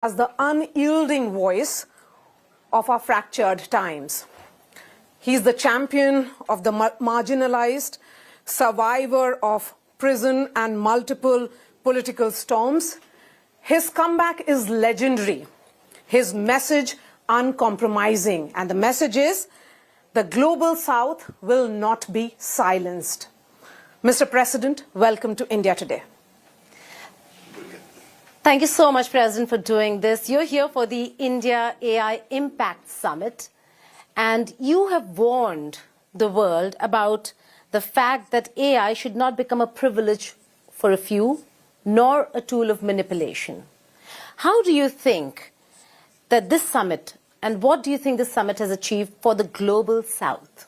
as the unyielding voice of our fractured times. He's the champion of the marginalized, survivor of prison and multiple political storms. His comeback is legendary, his message uncompromising, and the message is the global South will not be silenced. Mr. President, welcome to India today. Thank you so much, President, for doing this. You're here for the India AI Impact Summit, and you have warned the world about the fact that AI should not become a privilege for a few, nor a tool of manipulation. How do you think that this summit, and what do you think this summit has achieved for the global South?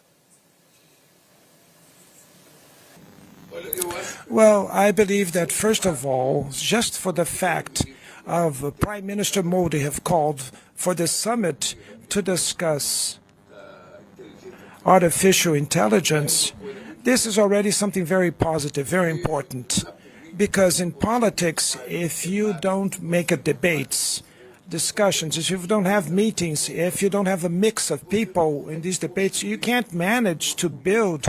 Well, I believe that, first of all, just for the fact of Prime Minister Modi have called for the summit to discuss artificial intelligence, this is already something very positive, very important. Because in politics, if you don't make a debates, discussions, if you don't have meetings, if you don't have a mix of people in these debates, you can't manage to build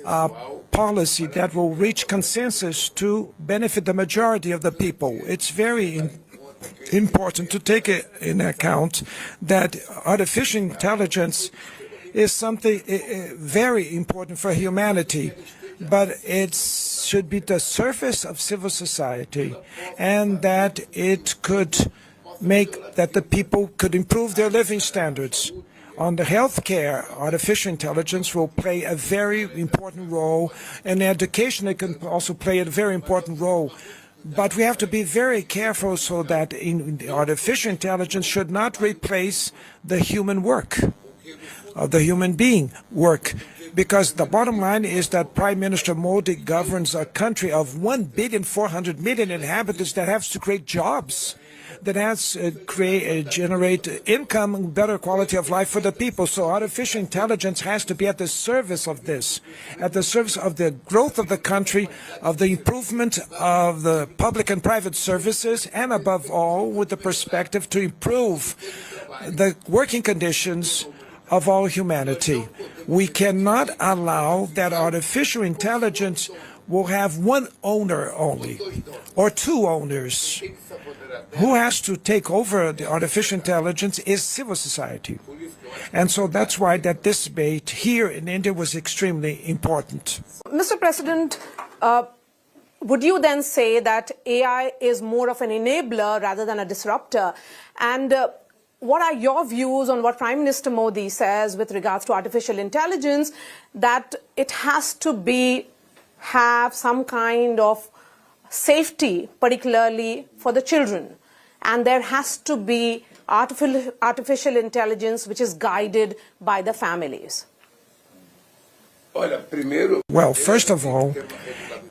a policy that will reach consensus to benefit the majority of the people. It's very important to take in account that artificial intelligence is something very important for humanity, but it should be the surface of civil society, and that it could make that the people could improve their living standards. On the healthcare, artificial intelligence will play a very important role. In education, it can also play a very important role. But we have to be very careful so that artificial intelligence should not replace the human work, the human being work. Because the bottom line is that Prime Minister Modi governs a country of 1,400,000,000 inhabitants that has to create jobs, that has to generate income and better quality of life for the people. So artificial intelligence has to be at the service of this, at the service of the growth of the country, of the improvement of the public and private services, and above all, with the perspective to improve the working conditions of all humanity. We cannot allow that artificial intelligence will have one owner only, or two owners. Who has to take over the artificial intelligence is civil society. And so that's why that this debate here in India was extremely important. Mr. President, would you then say that AI is more of an enabler rather than a disruptor? And what are your views on what Prime Minister Modi says with regards to artificial intelligence, that it has to have some kind of safety, particularly for the children, and there has to be artificial intelligence which is guided by the families? Well, first of all,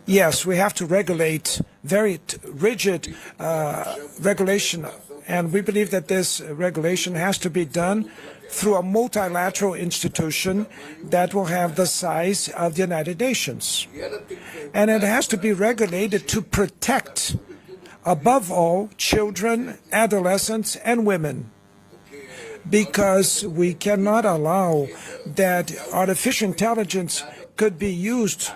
yes, we have to regulate very rigid regulation, and we believe that this regulation has to be done through a multilateral institution that will have the size of the United Nations. And it has to be regulated to protect, above all, children, adolescents, and women. Because we cannot allow that artificial intelligence could be used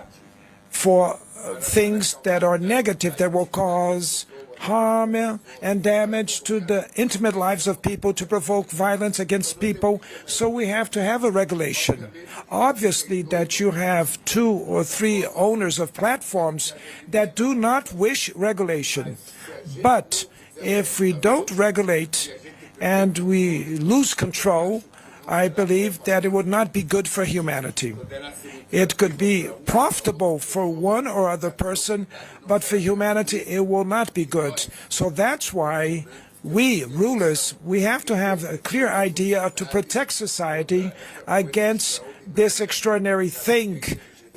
for things that are negative, that will cause harm and damage to the intimate lives of people, to provoke violence against people. So we have to have a regulation. Obviously that you have 2 or 3 owners of platforms that do not wish regulation. But if we don't regulate and we lose control, I believe that it would not be good for humanity. It could be profitable for one or other person, but for humanity it will not be good. So that's why we, rulers, we have to have a clear idea to protect society against this extraordinary thing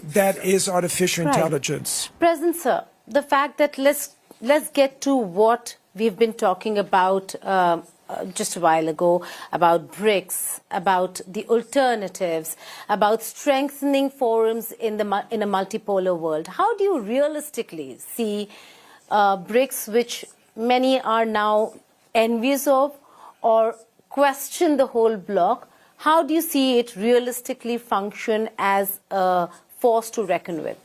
that is artificial intelligence. President, sir, the fact that let's get to what we've been talking about just a while ago, about BRICS, about the alternatives, about strengthening forums in a multipolar world. How do you realistically see BRICS, which many are now envious of or question the whole bloc? How do you see it realistically function as a force to reckon with?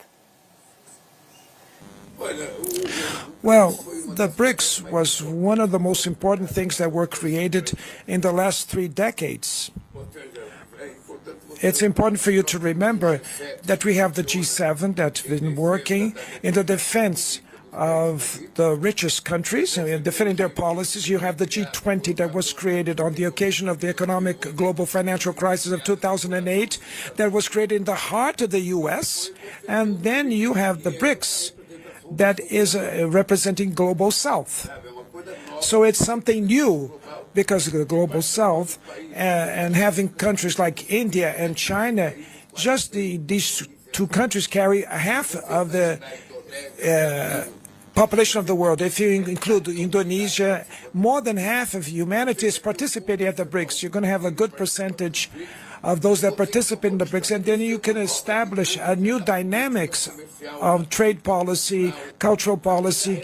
Well, the BRICS was one of the most important things that were created in the last 3 decades. It's important for you to remember that we have the G7 that's been working in the defense of the richest countries and defending their policies. You have the G20 that was created on the occasion of the economic global financial crisis of 2008 that was created in the heart of the U.S. And then you have the BRICS that is representing Global South. So it's something new because of the Global South and having countries like India and China, just these 2 countries carry half of the population of the world. If you include Indonesia, more than half of humanity is participating at the BRICS. You're going to have a good percentage of those that participate in the BRICS, and then you can establish a new dynamics of trade policy, cultural policy,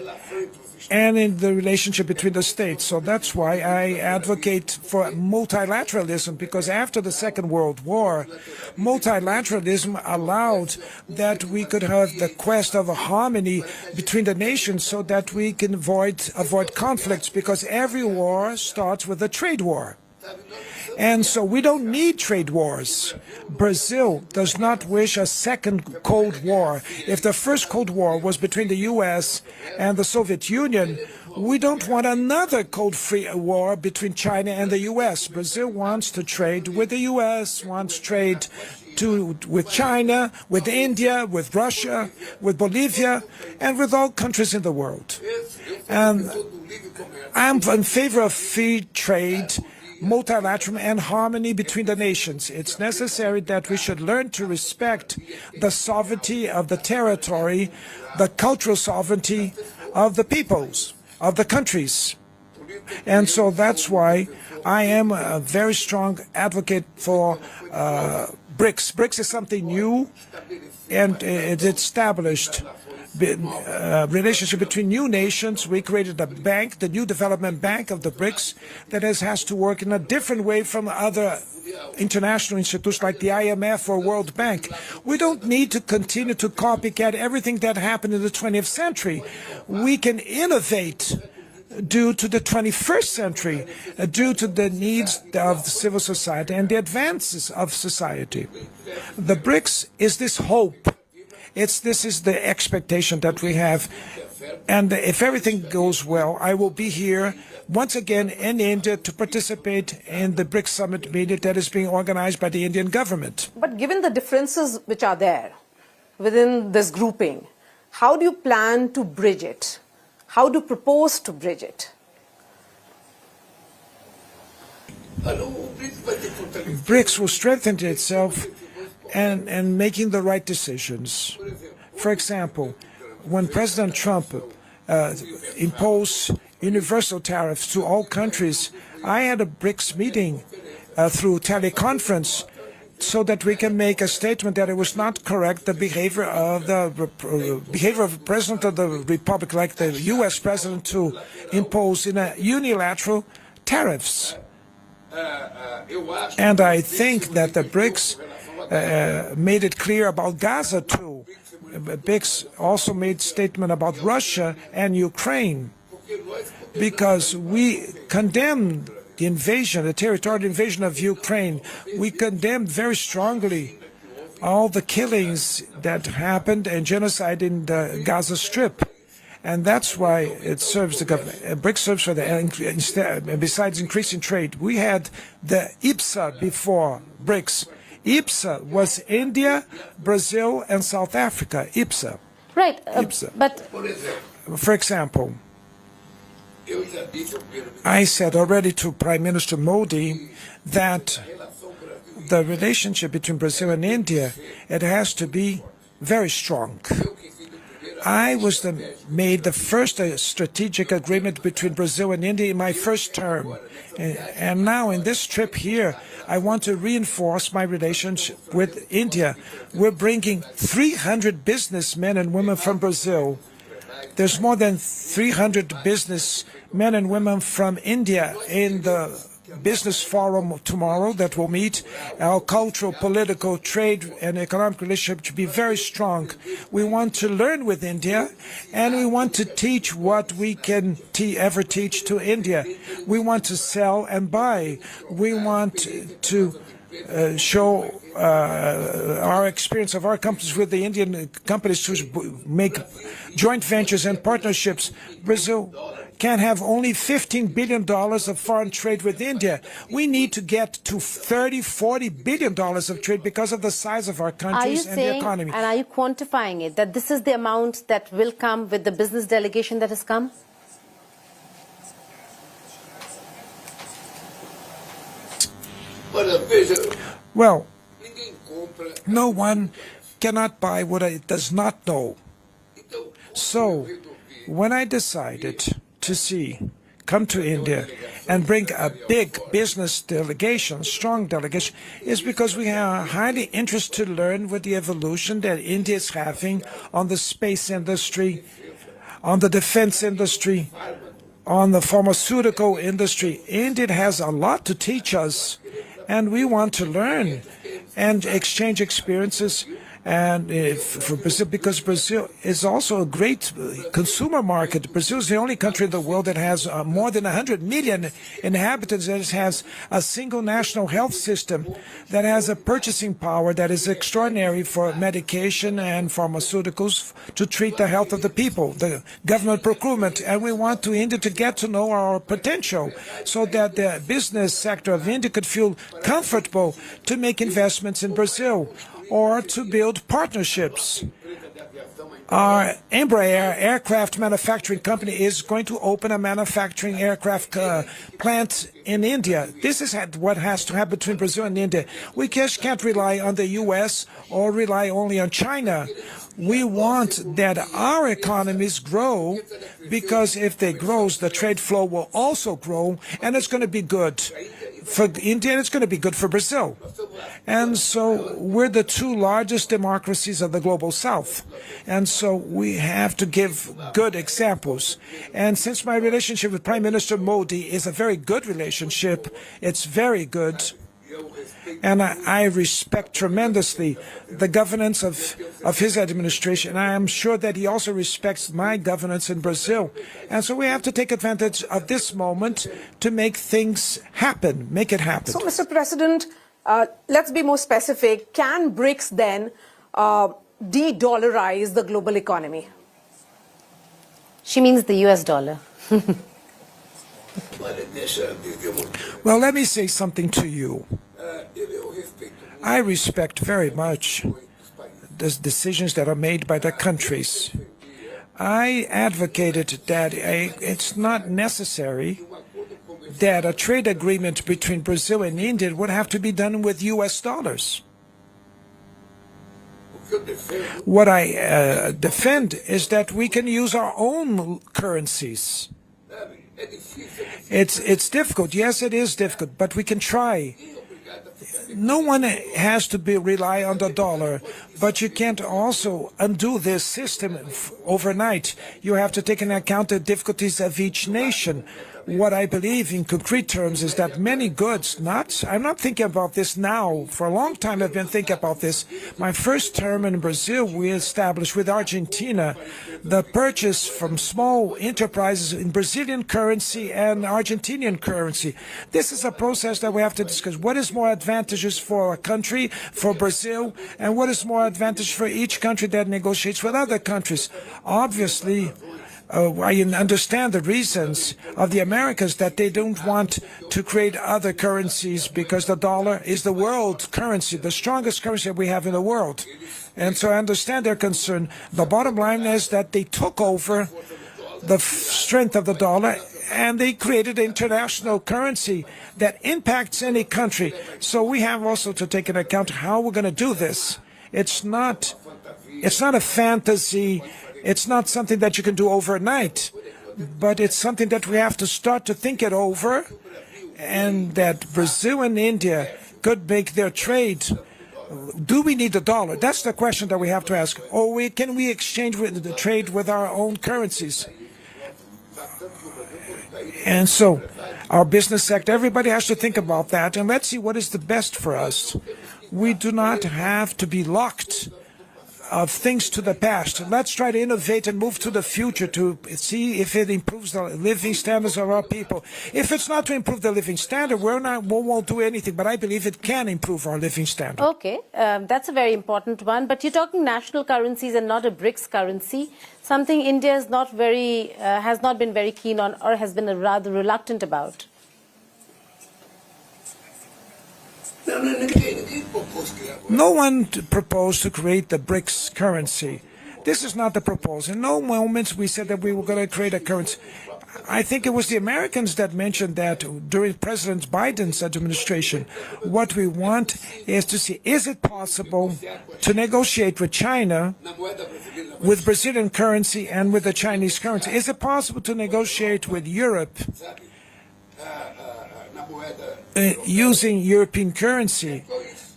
and in the relationship between the states. So that's why I advocate for multilateralism, because after the Second World War, multilateralism allowed that we could have the quest of a harmony between the nations so that we can avoid conflicts, because every war starts with a trade war. And so we don't need trade wars. Brazil does not wish a second Cold War. If the first Cold War was between the U.S. and the Soviet Union, we don't want another Cold War between China and the U.S. Brazil wants to trade with the U.S., wants trade with China, with India, with Russia, with Bolivia, and with all countries in the world. And I'm in favor of free trade, multilateralism, and harmony between the nations. It's necessary that we should learn to respect the sovereignty of the territory, the cultural sovereignty of the peoples, of the countries. And so that's why I am a very strong advocate for BRICS. BRICS is something new, and it established relationship between new nations. We created a bank, the New Development Bank of the BRICS, that has to work in a different way from other international institutions like the IMF or World Bank. We don't need to continue to copycat everything that happened in the 20th century. We can innovate due to the 21st century, due to the needs of the civil society and the advances of society. The BRICS is this hope. This is the expectation that we have. And if everything goes well, I will be here once again in India to participate in the BRICS Summit meeting that is being organized by the Indian government. But given the differences which are there within this grouping, how do you plan to bridge it? How do you propose to bridge it? BRICS will strengthen itself and making the right decisions. For example, when President Trump imposed universal tariffs to all countries, I had a BRICS meeting through teleconference so that we can make a statement that it was not correct, the behavior of the President of the Republic, like the U.S. President, to impose unilateral tariffs. And I think that the BRICS made it clear about Gaza too. BRICS also made statement about Russia and Ukraine, because we condemned the invasion, the territorial invasion of Ukraine. We condemned very strongly all the killings that happened and genocide in the Gaza Strip. And that's why it serves the government. BRICS serves for the, besides increasing trade. We had the IPSA before BRICS. IPSA was India, Brazil, and South Africa. IPSA. Right. IPSA. But for example, I said already to Prime Minister Modi that the relationship between Brazil and India, it has to be very strong. I made the first strategic agreement between Brazil and India in my first term. And now in this trip here, I want to reinforce my relationship with India. We're bringing 300 businessmen and women from Brazil There's more than 300 businessmen and women from India in the business forum tomorrow that will meet. Our cultural, political, trade, and economic relationship to be very strong. We want to learn with India, and we want to teach what we can ever teach to India. We want to sell and buy. We want to show our experience of our companies with the Indian companies to make joint ventures and partnerships. Brazil can have only $15 billion of foreign trade with India. We need to get to $30–40 billion of trade because of the size of our countries and the economy. And are you quantifying it, that this is the amount that will come with the business delegation that has come? Well, no one cannot buy what it does not know. So, when I decided to come to India and bring a big business delegation, strong delegation, is because we are highly interested to learn with the evolution that India is having on the space industry, on the defense industry, on the pharmaceutical industry. India has a lot to teach us, and we want to learn and exchange experiences. And for Brazil, because Brazil is also a great consumer market. Brazil is the only country in the world that has more than 100 million inhabitants, that has a single national health system, that has a purchasing power that is extraordinary for medication and pharmaceuticals to treat the health of the people, the government procurement. And we want India to get to know our potential so that the business sector of India could feel comfortable to make investments in Brazil, or to build partnerships. Our Embraer aircraft manufacturing company is going to open a manufacturing aircraft plant in India. This is what has to happen between Brazil and India. We just can't rely on the U.S. or rely only on China. We want that our economies grow, because if they grow, the trade flow will also grow, and it's going to be good for India, and it's going to be good for Brazil. And so we're the two largest democracies of the global south. And so we have to give good examples. And since my relationship with Prime Minister Modi is a very good relationship, it's very good, and I respect tremendously the governance of his administration. And I am sure that he also respects my governance in Brazil. And so we have to take advantage of this moment to make things happen, make it happen. So, Mr. President, let's be more specific. Can BRICS then de-dollarize the global economy? She means the US dollar. Well, let me say something to you. I respect very much the decisions that are made by the countries. I advocated that it's not necessary that a trade agreement between Brazil and India would have to be done with US dollars. What I defend is that we can use our own currencies. It's difficult. Yes, it is difficult, but we can try. No one has to rely on the dollar, but you can't also undo this system overnight. You have to take into account the difficulties of each nation. What I believe in concrete terms is that many goods, I'm not thinking about this now. For a long time I've been thinking about this. My first term in Brazil, we established with Argentina the purchase from small enterprises in Brazilian currency and Argentinian currency. This is a process that we have to discuss. What is more advantageous for a country, for Brazil, and what is more advantageous for each country that negotiates with other countries? Obviously, I understand the reasons of the Americans that they don't want to create other currencies because the dollar is the world currency, the strongest currency that we have in the world. And so I understand their concern. The bottom line is that they took over the strength of the dollar and they created an international currency that impacts any country. So we have also to take into account how we're going to do this. It's not a fantasy. It's not something that you can do overnight, but it's something that we have to start to think it over, and that Brazil and India could make their trade Do we need the dollar? That's the question that we have to ask. Or can we exchange the trade with our own currencies? And so our business sector, everybody has to think about that, and let's see what is the best for us. We do not have to be locked of things to the past. Let's try to innovate and move to the future to see if it improves the living standards of our people. If it's not to improve the living standard, we won't do anything, but I believe it can improve our living standard. Okay, that's a very important one, but you're talking national currencies and not a BRICS currency, something India is not has not been very keen on, or has been rather reluctant about. No one proposed to create the BRICS currency. This is not the proposal. In no moment we said that we were going to create a currency. I think it was the Americans that mentioned that during President Biden's administration. What we want is to see, is it possible to negotiate with China, with Brazilian currency and with the Chinese currency? Is it possible to negotiate with Europe using European currency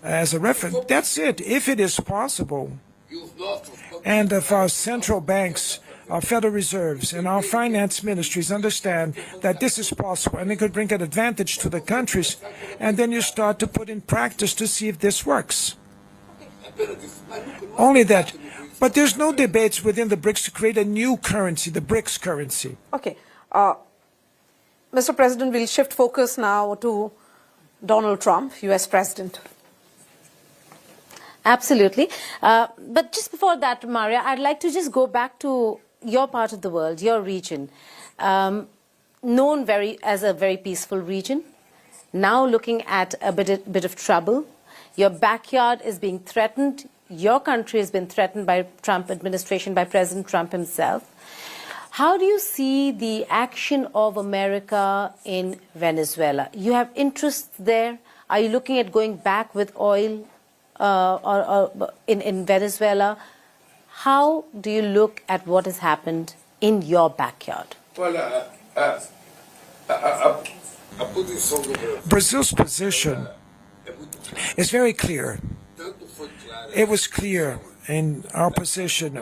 as a reference? That's it, if it is possible. And if our central banks, our Federal Reserves, and our finance ministries understand that this is possible and it could bring an advantage to the countries, and then you start to put in practice to see if this works. Only that. But there's no debates within the BRICS to create a new currency, the BRICS currency. Okay. Mr. President, we'll shift focus now to Donald Trump, U.S. President. Absolutely. But just before that, Maria, I'd like to just go back to your part of the world, your region, known as a very peaceful region, now looking at a bit of trouble. Your backyard is being threatened. Your country has been threatened by Trump administration, by President Trump himself. How do you see the action of America in Venezuela? You have interests there. Are you looking at going back with oil in Venezuela? How do you look at what has happened in your backyard? Brazil's position is very clear. It was clear in our position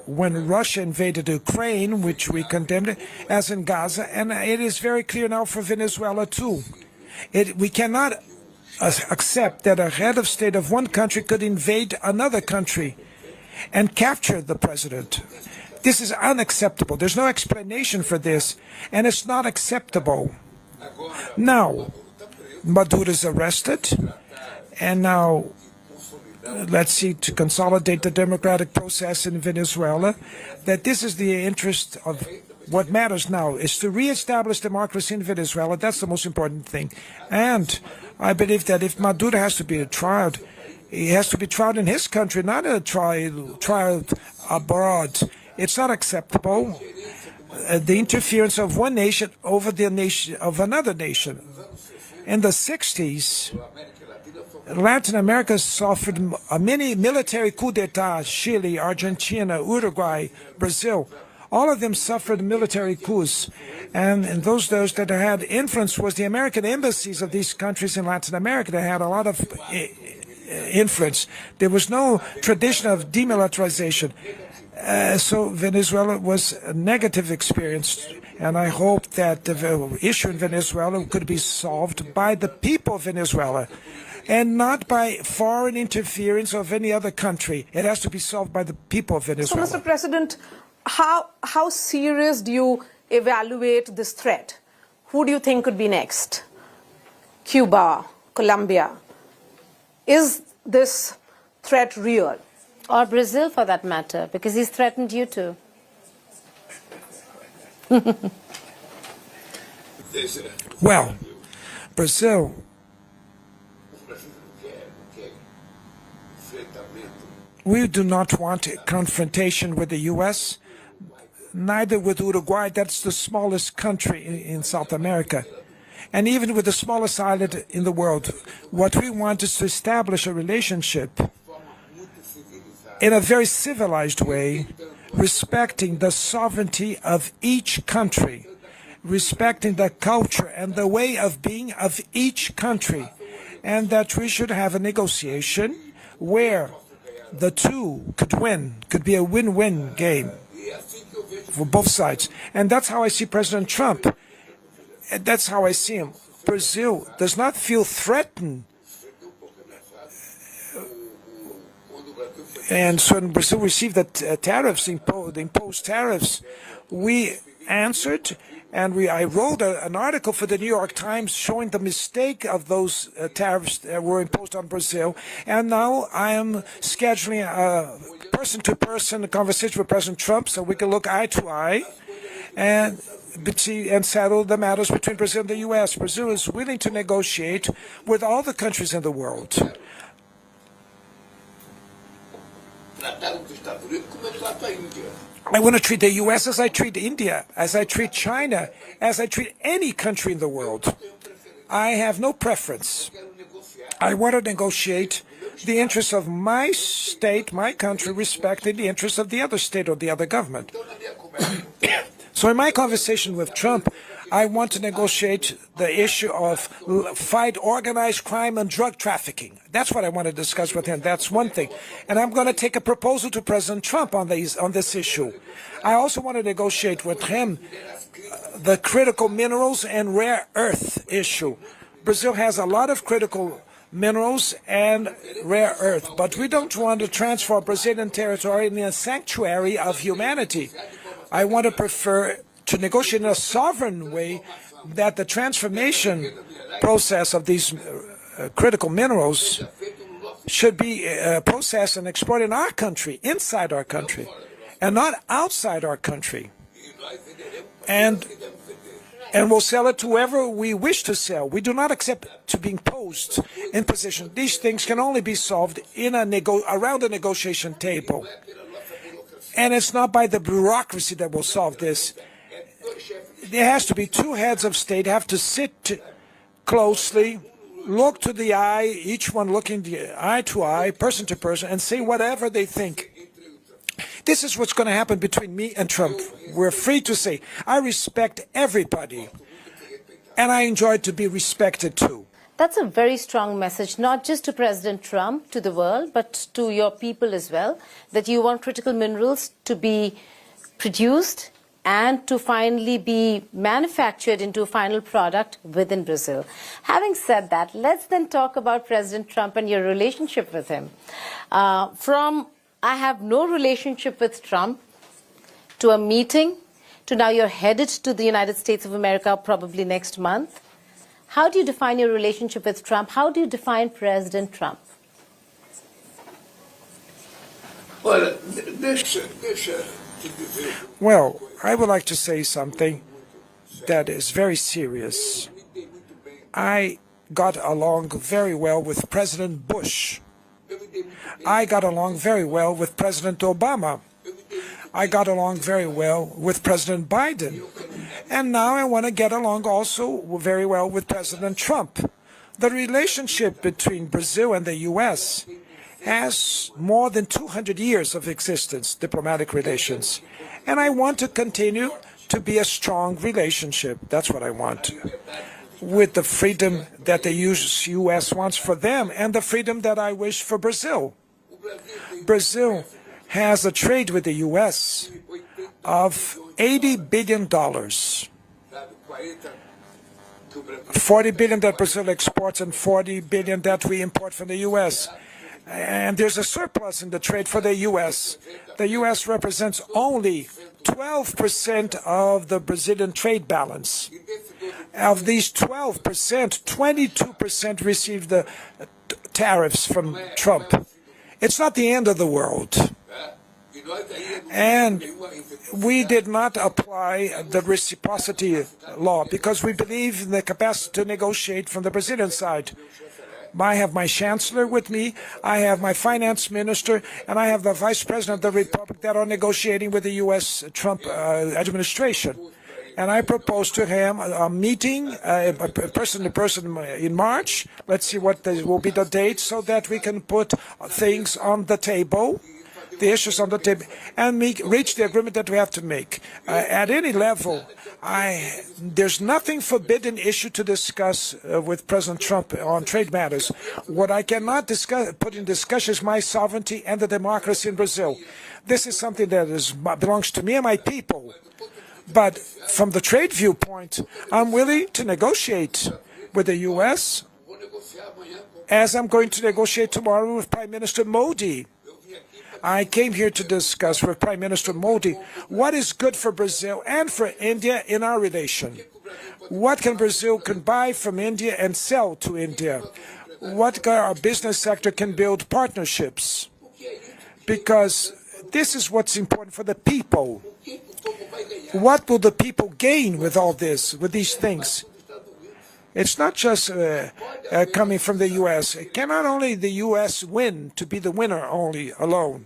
when Russia invaded Ukraine, which we condemned, as in Gaza, and it is very clear now for Venezuela too. We cannot accept that a head of state of one country could invade another country and capture the president. This is unacceptable. There's no explanation for this, and it's not acceptable. Now, Maduro is arrested, and now let's see, to consolidate the democratic process in Venezuela, that this is the interest of what matters now, is to reestablish democracy in Venezuela. That's the most important thing. And I believe that if Maduro has to be tried, he has to be tried in his country, not a trial abroad. It's not acceptable. The interference of one nation over the nation of another nation. In the 60s, Latin America suffered many military coups d'etat. Chile, Argentina, Uruguay, Brazil. All of them suffered military coups. And those that had influence was the American embassies of these countries in Latin America. They had a lot of influence. There was no tradition of demilitarization. So Venezuela was a negative experience. And I hope that the issue in Venezuela could be solved by the people of Venezuela, and not by foreign interference of any other country. It has to be solved by the people of Venezuela. So, Mr. President, how serious do you evaluate this threat? Who do you think could be next? Cuba, Colombia. Is this threat real? Or Brazil, for that matter, because he's threatened you too. Well, Brazil, we do not want a confrontation with the U.S., neither with Uruguay. That's the smallest country in South America. And even with the smallest island in the world, what we want is to establish a relationship in a very civilized way, respecting the sovereignty of each country, respecting the culture and the way of being of each country, and that we should have a negotiation where the two could win, could be a win-win game for both sides. And that's how I see President Trump. And that's how I see him. Brazil does not feel threatened. And so when Brazil received the tariffs, the imposed tariffs, we answered, and I wrote an article for the New York Times showing the mistake of those tariffs that were imposed on Brazil. And now I am scheduling a person-to-person conversation with President Trump so we can look eye to eye and settle the matters between Brazil and the U.S. Brazil is willing to negotiate with all the countries in the world. I want to treat the U.S. as I treat India, as I treat China, as I treat any country in the world. I have no preference. I want to negotiate the interests of my state, my country, respecting the interests of the other state or the other government. So in my conversation with Trump, I want to negotiate the issue of fight organized crime and drug trafficking. That's what I want to discuss with him. That's one thing. And I'm going to take a proposal to President Trump on this issue. I also want to negotiate with him the critical minerals and rare earth issue. Brazil has a lot of critical minerals and rare earth, but we don't want to transform Brazilian territory into a sanctuary of humanity. I want to prefer to negotiate in a sovereign way that the transformation process of these critical minerals should be processed and explored in our country, inside our country, and not outside our country. And we'll sell it to whoever we wish to sell. We do not accept to be imposed in position. These things can only be solved in around a negotiation table. And it's not by the bureaucracy that will solve this. There has to be two heads of state, have to sit closely, look to the eye, each one looking eye to eye, person to person, and say whatever they think. This is what's going to happen between me and Trump. We're free to say, I respect everybody, and I enjoy to be respected too. That's a very strong message, not just to President Trump, to the world, but to your people as well, that you want critical minerals to be produced and to finally be manufactured into a final product within Brazil. Having said that, let's then talk about President Trump and your relationship with him. From I have no relationship with Trump to a meeting to now you're headed to the United States of America probably next month. How do you define your relationship with Trump? How do you define President Trump? Well, I would like to say something that is very serious. I got along very well with President Bush. I got along very well with President Obama. I got along very well with President Biden. And now I want to get along also very well with President Trump. The relationship between Brazil and the U.S. has more than 200 years of existence, diplomatic relations. And I want to continue to be a strong relationship. That's what I want. With the freedom that the U.S. wants for them and the freedom that I wish for Brazil. Brazil has a trade with the U.S. of $80 billion. $40 billion that Brazil exports and $40 billion that we import from the U.S. And there's a surplus in the trade for the U.S. The U.S. represents only 12% of the Brazilian trade balance. Of these 12%, 22% receive the tariffs from Trump. It's not the end of the world. And we did not apply the reciprocity law because we believe in the capacity to negotiate from the Brazilian side. I have my chancellor with me, I have my finance minister, and I have the vice president of the republic that are negotiating with the U.S. Trump administration. And I proposed to him a meeting, person to person in March. Let's see what will be the date so that we can put things on the table the issues on the table and reach the agreement that we have to make. At any level, there's nothing forbidden issue to discuss with President Trump on trade matters. What I cannot put in discussion is my sovereignty and the democracy in Brazil. This is something that belongs to me and my people. But from the trade viewpoint, I'm willing to negotiate with the U.S., as I'm going to negotiate tomorrow with Prime Minister Modi. I came here to discuss with Prime Minister Modi what is good for Brazil and for India in our relation. What can Brazil buy from India and sell to India? What our business sector can build partnerships? Because this is what's important for the people. What will the people gain with all this, with these things? It's not just coming from the U.S. It cannot only the U.S. win to be the winner only alone.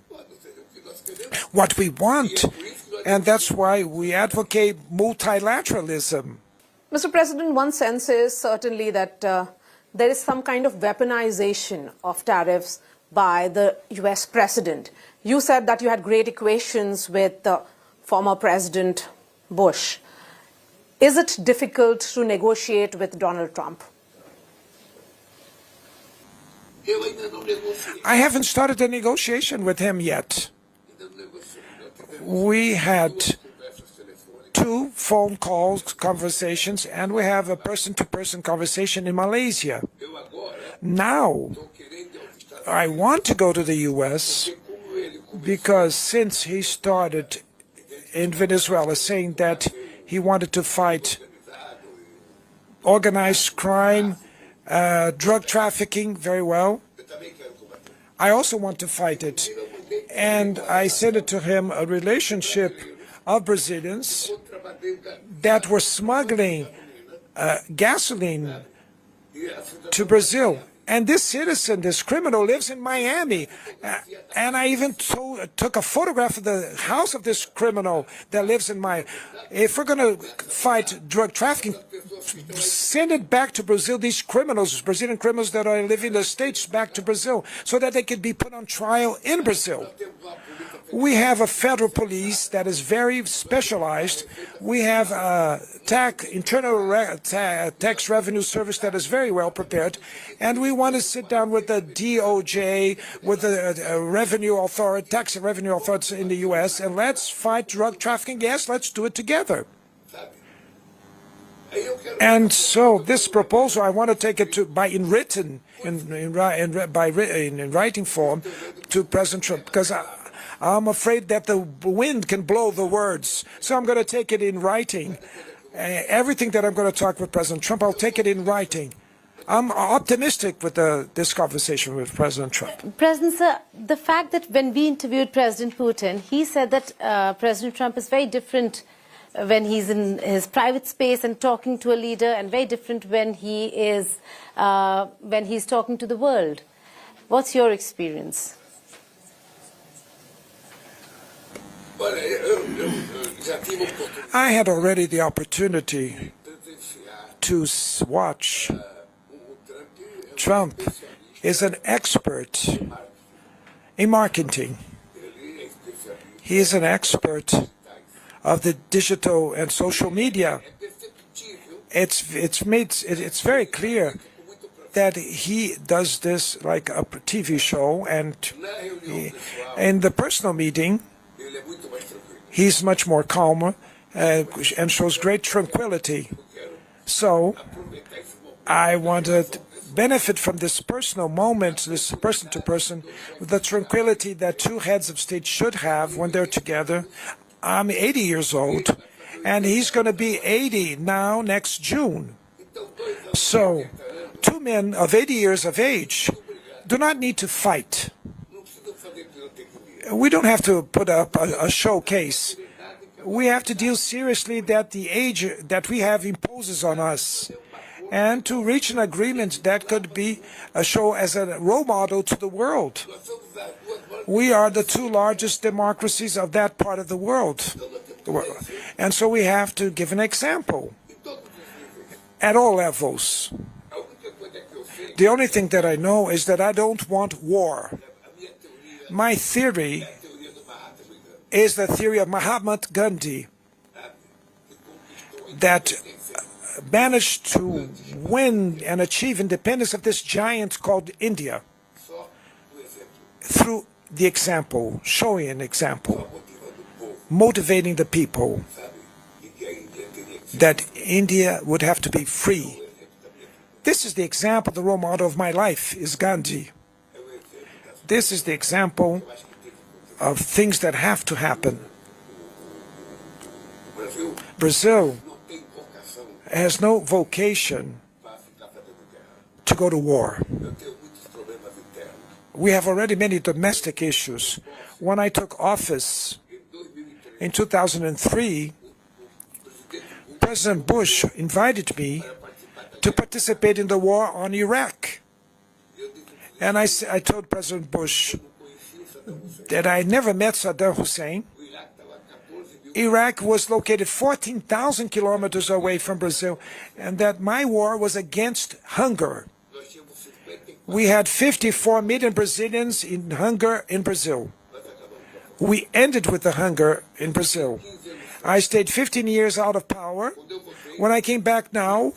What we want, and that's why we advocate multilateralism. Mr. President, one sense is certainly that there is some kind of weaponization of tariffs by the U.S. president. You said that you had great equations with former President Bush. Is it difficult to negotiate with Donald Trump? I haven't started a negotiation with him yet. We had 2 phone calls, conversations, and we have a person-to-person conversation in Malaysia. Now, I want to go to the U.S. because since he started in Venezuela saying that he wanted to fight organized crime, drug trafficking very well. I also want to fight it. And I said it to him, a relationship of Brazilians that were smuggling gasoline to Brazil. And this citizen, this criminal, lives in Miami. And I even took a photograph of the house of this criminal that lives in Miami. If we're going to fight drug trafficking, send it back to Brazil, these criminals, Brazilian criminals that are living in the States, back to Brazil, so that they could be put on trial in Brazil. We have a federal police that is very specialized. We have a internal tax revenue service that is very well prepared. And we want to sit down with the DOJ, with the revenue authority, tax revenue authorities in the U.S., and let's fight drug trafficking. Yes, let's do it together. And so this proposal, I want to take it in writing form to President Trump, because I'm afraid that the wind can blow the words. So I'm going to take it in writing. Everything that I'm going to talk with President Trump, I'll take it in writing. I'm optimistic with this conversation with President Trump. President, sir, the fact that when we interviewed President Putin, he said that President Trump is very different when he's in his private space and talking to a leader, and very different when he's talking to the world. What's your experience? I had already the opportunity to watch. Trump is an expert in marketing. He is an expert of the digital and social media. It's very clear that he does this like a TV show, and in the personal meeting, he's much more calmer and shows great tranquility. So I want to benefit from this personal moment, this person-to-person, the tranquility that 2 heads of state should have when they're together. I'm 80 years old, and he's going to be 80 now next June. So 2 men of 80 years of age do not need to fight. We don't have to put up a showcase. We have to deal seriously that the age that we have imposes on us, and to reach an agreement that could be a show as a role model to the world. We are the 2 largest democracies of that part of the world. And so we have to give an example at all levels. The only thing that I know is that I don't want war. My theory is the theory of Mahatma Gandhi that managed to win and achieve independence of this giant called India through the example, showing an example, motivating the people that India would have to be free. This is the example, the role model of my life is Gandhi. This is the example of things that have to happen. Brazil has no vocation to go to war. We have already many domestic issues. When I took office in 2003, President Bush invited me to participate in the war on Iraq. And I told President Bush that I never met Saddam Hussein. Iraq was located 14,000 kilometers away from Brazil, and that my war was against hunger. We had 54 million Brazilians in hunger in Brazil. We ended with the hunger in Brazil. I stayed 15 years out of power. When I came back now,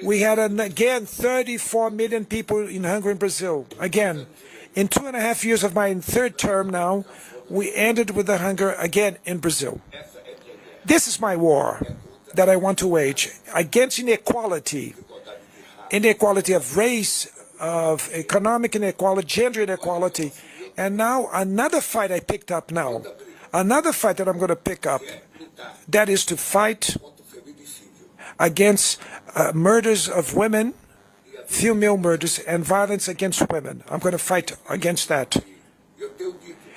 we had again 34 million people in hunger in Brazil. Again, in 2.5 years of my third term now, we ended with the hunger again in Brazil. This is my war that I want to wage against inequality, inequality of race, of economic inequality, gender inequality. And now another fight I picked up now, another fight that I'm going to pick up, that is to fight against murders of women, female murders, and violence against women. I'm going to fight against that.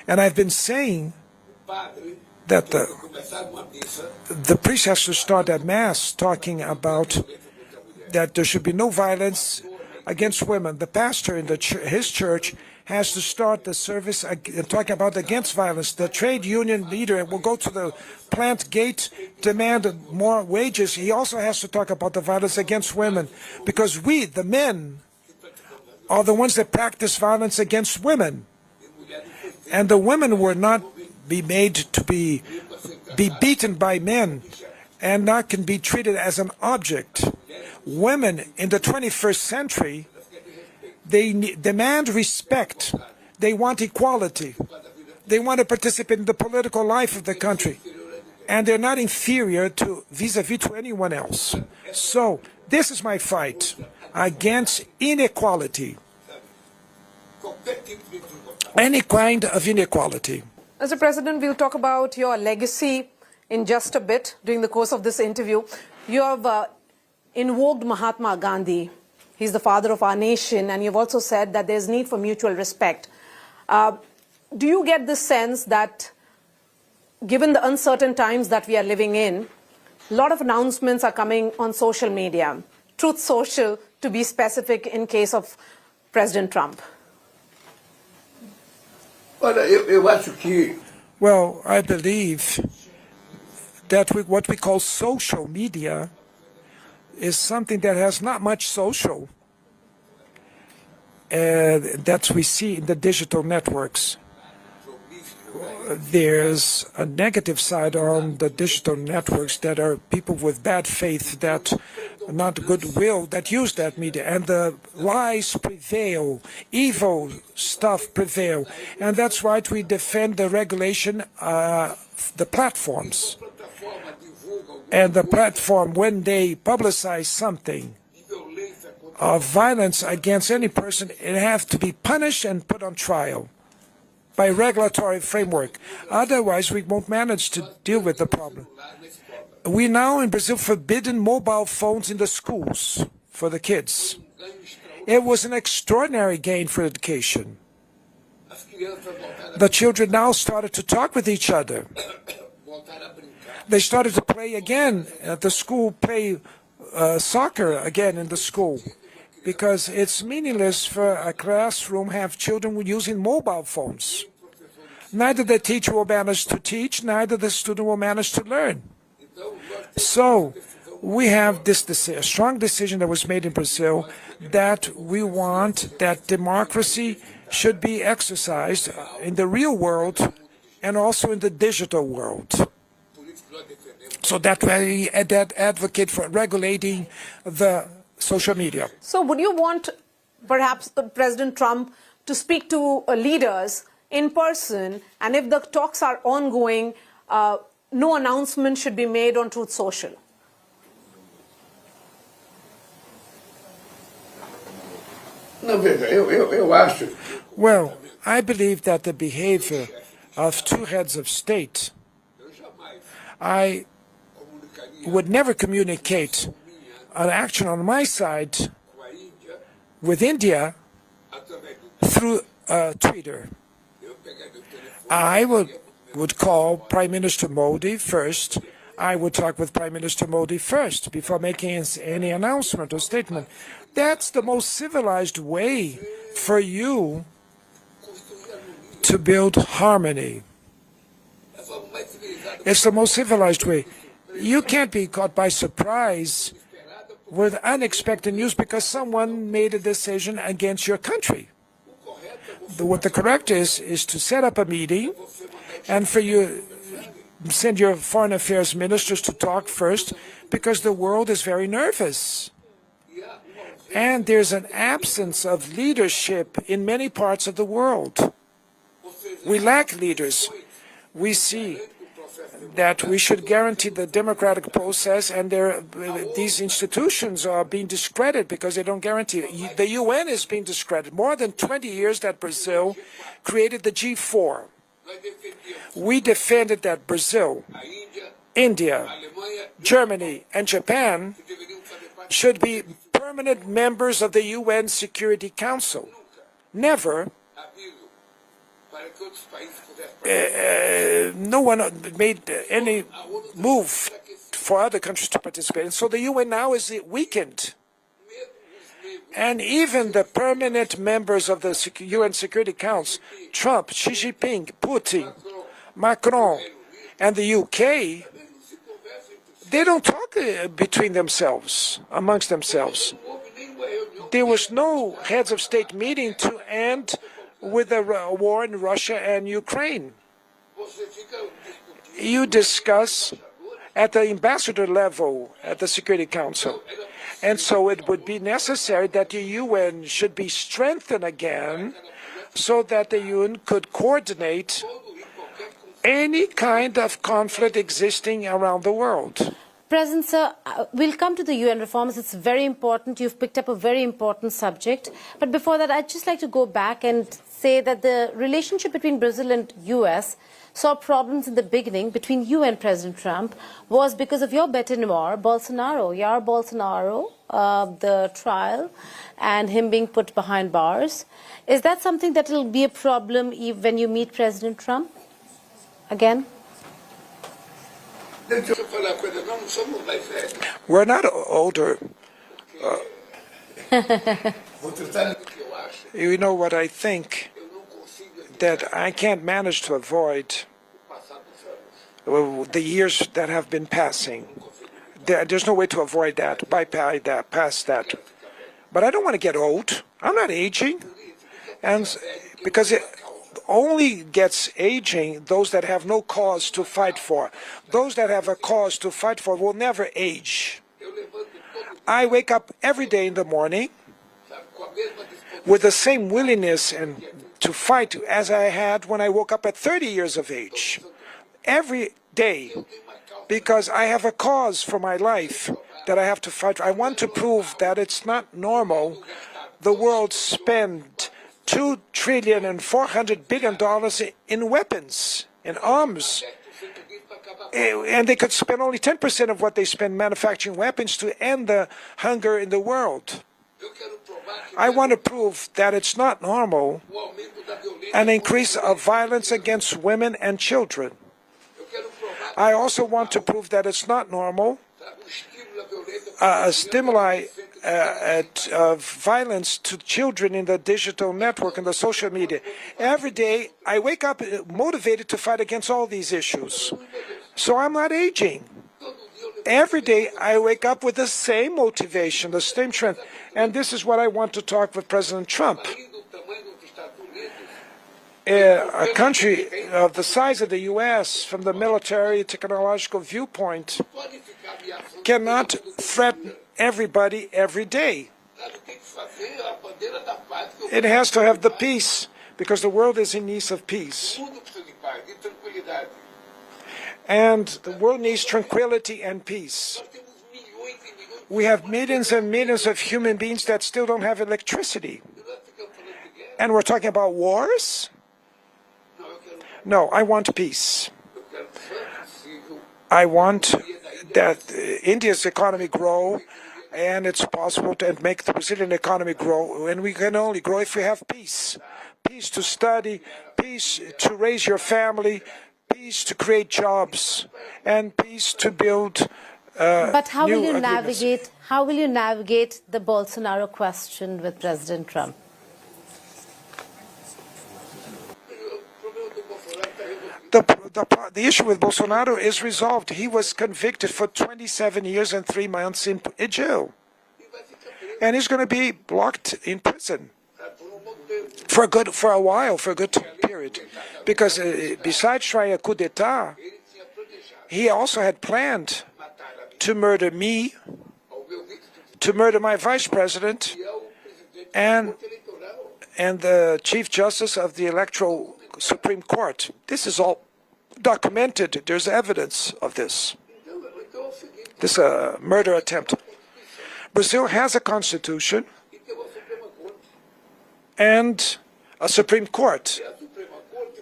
And I've been saying that the priest has to start at Mass talking about that there should be no violence against women. The pastor in his church has to start the service talking about against violence. The trade union leader will go to the plant gate, demand more wages. He also has to talk about the violence against women, because we, the men, are the ones that practice violence against women. And the women were not be made to be beaten by men and not can be treated as an object. Women in the 21st century, they demand respect. They want equality. They want to participate in the political life of the country. And they're not inferior to vis-a-vis to anyone else. So this is my fight against inequality. Any kind of inequality. Mr. President, we'll talk about your legacy in just a bit during the course of this interview. You have invoked Mahatma Gandhi. He's the father of our nation, and you've also said that there's need for mutual respect. Do you get the sense that, given the uncertain times that we are living in, a lot of announcements are coming on social media, Truth Social to be specific in case of President Trump? Well, I believe that what we call social media is something that has not much social that we see in the digital networks. There's a negative side on the digital networks that are people with bad faith, that not goodwill, that use that media, and the lies prevail, evil stuff prevail, and that's why we defend the regulation, the platforms. And the platform, when they publicize something of violence against any person, it has to be punished and put on trial by regulatory framework. Otherwise, we won't manage to deal with the problem. We now in Brazil forbidden mobile phones in the schools for the kids. It was an extraordinary gain for education. The children now started to talk with each other. They started to play again at the school, play soccer again in the school, because it's meaningless for a classroom have children using mobile phones. Neither the teacher will manage to teach, neither the student will manage to learn. So we have this a strong decision that was made in Brazil that we want that democracy should be exercised in the real world and also in the digital world. So that we advocate for regulating the social media. So would you want perhaps President Trump to speak to leaders in person, and if the talks are ongoing, no announcement should be made on Truth Social? Well, I believe that the behavior of two heads of state, I would never communicate an action on my side with India through Twitter. I would call Prime Minister Modi first. I would talk with Prime Minister Modi first before making any announcement or statement. That's the most civilized way for you to build harmony. It's the most civilized way. You can't be caught by surprise with unexpected news because someone made a decision against your country. What the correct is to set up a meeting and for you send your foreign affairs ministers to talk first, because the world is very nervous. And there's an absence of leadership in many parts of the world. We lack leaders. We see that we should guarantee the democratic process, and these institutions are being discredited because they don't guarantee. The UN is being discredited. More than 20 years that Brazil created the G4. We defended that Brazil, India, Germany, and Japan should be permanent members of the UN Security Council. Never. No one made any move for other countries to participate. And so the UN now is weakened. And even the permanent members of the UN Security Council, Trump, Xi Jinping, Putin, Macron, and the UK, they don't talk between themselves, amongst themselves. There was no heads of state meeting to end with the war in Russia and Ukraine. You discuss at the ambassador level at the Security Council. And so it would be necessary that the UN should be strengthened again so that the UN could coordinate any kind of conflict existing around the world. President, sir, we'll come to the UN reforms. It's very important. You've picked up a very important subject. But before that, I'd just like to go back and say that the relationship between Brazil and US saw problems in the beginning between you and President Trump was because of your bête noire, Bolsonaro, Jair Bolsonaro, the trial, and him being put behind bars. Is that something that will be a problem when you meet President Trump again? We're not older. You know what I think? That I can't manage to avoid the years that have been passing. There's no way to avoid that, bypass that, past that. But I don't want to get old. I'm not aging. And because it only gets aging those that have no cause to fight for. Those that have a cause to fight for will never age. I wake up every day in the morning with the same willingness and to fight as I had when I woke up at 30 years of age. Every day, because I have a cause for my life that I have to fight for. I want to prove that it's not normal the world spend $2 trillion and $400 billion in weapons, in arms. And they could spend only 10% of what they spend manufacturing weapons to end the hunger in the world. I want to prove that it's not normal an increase of violence against women and children. I also want to prove that it's not normal a stimuli of violence to children in the digital network and the social media. Every day I wake up motivated to fight against all these issues. So I'm not aging. Every day I wake up with the same motivation, the same strength. And this is what I want to talk with President Trump. A country of the size of the U.S., from the military technological viewpoint, cannot threaten everybody every day. It has to have the peace, because the world is in need of peace. And the world needs tranquility and peace. We have millions and millions of human beings that still don't have electricity. And we're talking about wars? No, I want peace. I want that India's economy grow, and it's possible to make the Brazilian economy grow, and we can only grow if we have peace. Peace to study, peace to raise your family, peace to create jobs, and peace to build But how new will you agreements. navigate the Bolsonaro question with President Trump? The issue with Bolsonaro is resolved. He was convicted for 27 years and 3 months in jail. And he's going to be locked in prison for a while, for a good period. Because besides trying a coup d'etat, he also had planned to murder me, to murder my vice president, and the Chief Justice of the Electoral Supreme Court. This is all documented. There's evidence of this. This murder attempt. Brazil has a constitution and a Supreme Court.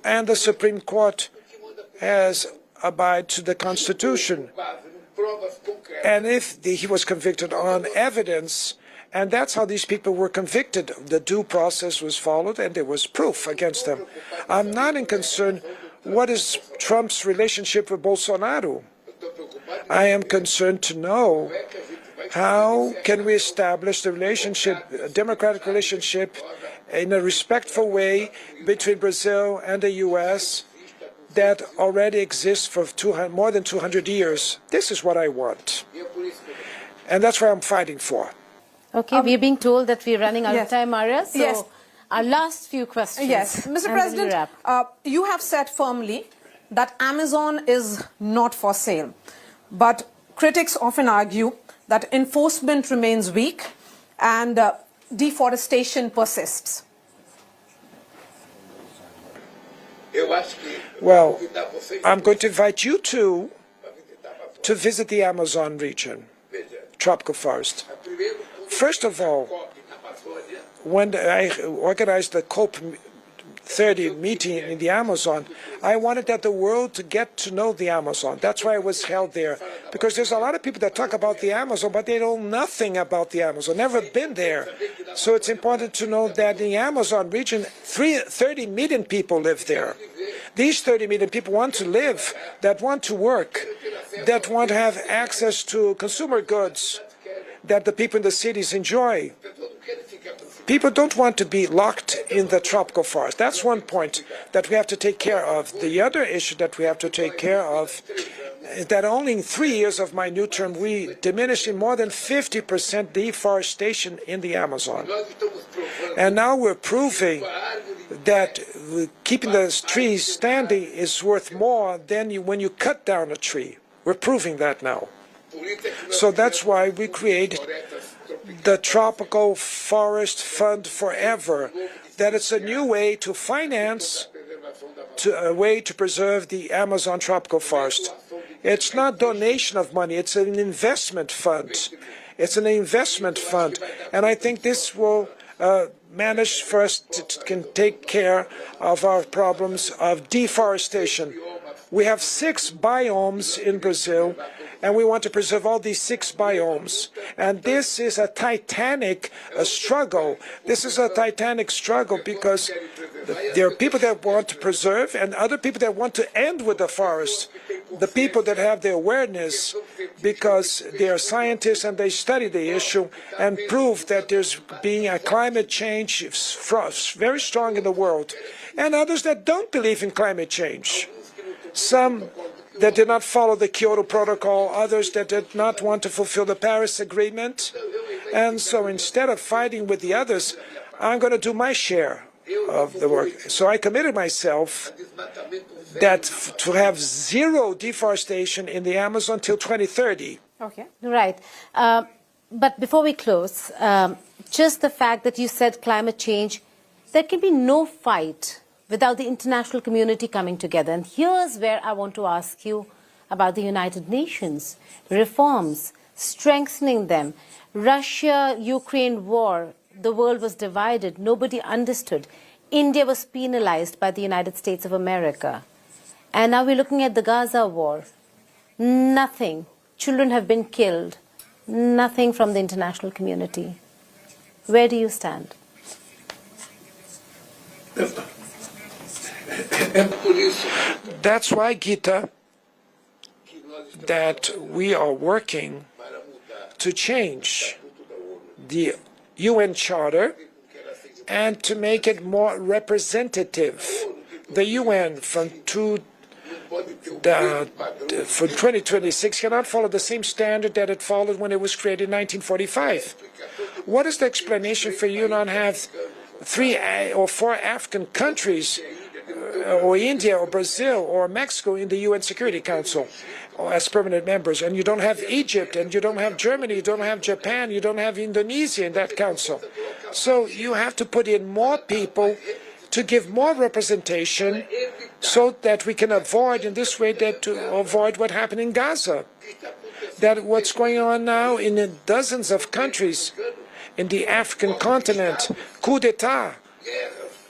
And the Supreme Court has abided to the constitution. And if he was convicted on evidence, and that's how these people were convicted. The due process was followed, and there was proof against them. I'm not in concern what is Trump's relationship with Bolsonaro. I am concerned to know how can we establish the relationship, a democratic relationship, in a respectful way between Brazil and the U.S. that already exists for more than 200 years. This is what I want. And that's what I'm fighting for. Okay, we're being told that we're running out yes. of time, Arya. So Yes. our last few questions. Yes, Mr. and then we President, wrap. you have said firmly that Amazon is not for sale. But critics often argue that enforcement remains weak and deforestation persists. Well, I'm going to invite you to visit the Amazon region, tropical forest. First of all, when I organized the COP30 meeting in the Amazon, I wanted that the world to get to know the Amazon. That's why it was held there. Because there's a lot of people that talk about the Amazon, but they know nothing about the Amazon, never been there. So it's important to know that in the Amazon region, 30 million people live there. These 30 million people want to live, that want to work, that want to have access to consumer goods that the people in the cities enjoy. People don't want to be locked in the tropical forest. That's one point that we have to take care of. The other issue that we have to take care of is that only in 3 years of my new term, we diminished in more than 50% deforestation in the Amazon. And now we're proving that keeping the trees standing is worth more than when you cut down a tree. We're proving that now. So that's why we create the Tropical Forest Fund Forever, that it's a new way to finance, a way to preserve the Amazon tropical forest. It's not donation of money, it's an investment fund. It's an investment fund, and I think this will manage for us to take care of our problems of deforestation. We have 6 biomes in Brazil, and we want to preserve all these 6 biomes. And this is a titanic struggle. This is a titanic struggle because there are people that want to preserve and other people that want to end with the forest. The people that have the awareness because they are scientists and they study the issue and prove that there's being a climate change very strong in the world. And others that don't believe in climate change. Some that did not follow the Kyoto Protocol, others that did not want to fulfill the Paris Agreement. And so instead of fighting with the others, I'm going to do my share of the work. So I committed myself that to have zero deforestation in the Amazon till 2030. Okay. Right. But before we close, just the fact that you said climate change, there can be no fight without the international community coming together. And here's where I want to ask you about the United Nations, reforms, strengthening them. Russia-Ukraine war, the world was divided, nobody understood. India was penalized by the United States of America. And now we're looking at the Gaza war. Nothing. Children have been killed. Nothing from the international community. Where do you stand? That's why, Gita, that we are working to change the UN Charter and to make it more representative. The UN from 2026 cannot follow the same standard that it followed when it was created in 1945. What is the explanation for you not have 3 or 4 African countries, or India or Brazil or Mexico in the UN Security Council as permanent members, and you don't have Egypt, and you don't have Germany, you don't have Japan, you don't have Indonesia in that council? So you have to put in more people to give more representation so that we can avoid in this way to avoid what happened in Gaza. That what's going on now in dozens of countries in the African continent, coup d'etat,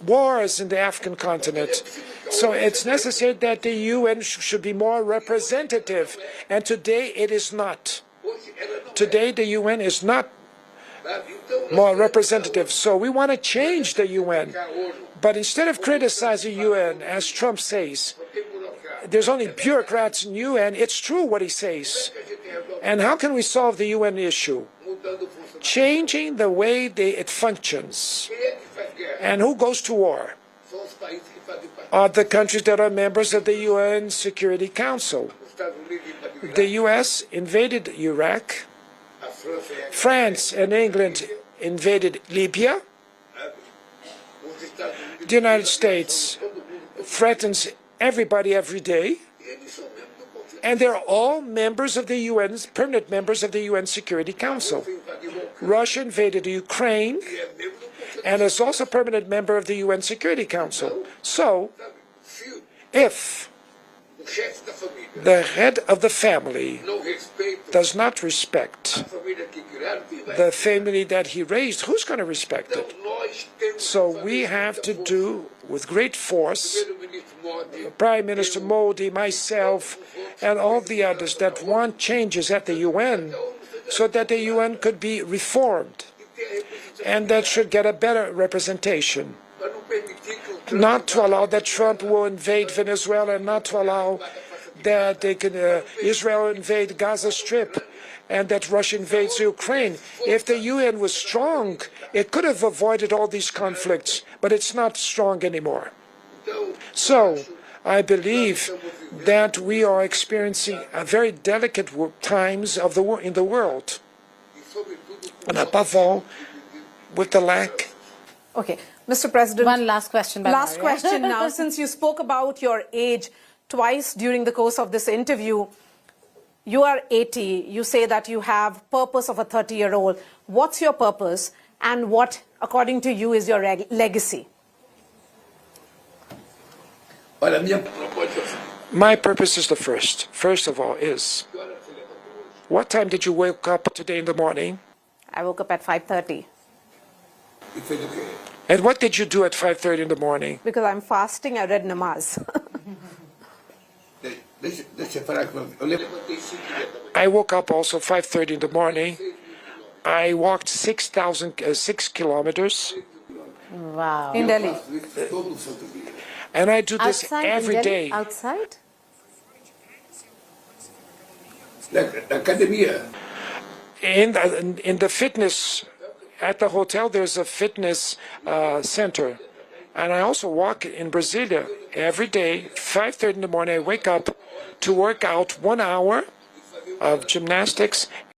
wars in the African continent. So it's necessary that the UN should be more representative, and today it is not. Today the UN is not more representative. So we want to change the UN. But instead of criticizing the UN, as Trump says, there's only bureaucrats in the UN, it's true what he says. And how can we solve the UN issue? Changing the way it functions. And who goes to war? Are the countries that are members of the UN Security Council. The US invaded Iraq. France and England invaded Libya. The United States threatens everybody every day. And they're all members of the UN, permanent members of the UN Security Council. Russia invaded Ukraine and is also a permanent member of the UN Security Council. So, if the head of the family does not respect the family that he raised, who's going to respect it? So we have to do with great force, Prime Minister Modi, myself, and all the others that want changes at the UN so that the UN could be reformed and that should get a better representation. Not to allow that Trump will invade Venezuela, and not to allow that Israel invade Gaza Strip and that Russia invades Ukraine. If the UN was strong, it could have avoided all these conflicts, but it's not strong anymore. So I believe that we are experiencing a very delicate times in the world, and above all, with the lack. Okay, Mr. President. One last question. Last question now. Since you spoke about your age twice during the course of this interview, you are 80. You say that you have purpose of a 30-year-old. What's your purpose, and what, according to you, is your legacy? My purpose is the first. First of all is, what time did you wake up today in the morning? I woke up at 5:30. And what did you do at 5:30 in the morning? Because I'm fasting, I read namaz. I woke up also 5:30 in the morning. I walked 6 kilometers. Wow. In Delhi. And I do this Outside every in Delhi? day. Outside? In the fitness, at the hotel, there's a fitness center. And I also walk in Brasilia every day, 5:30 in the morning. I wake up to work out 1 hour of gymnastics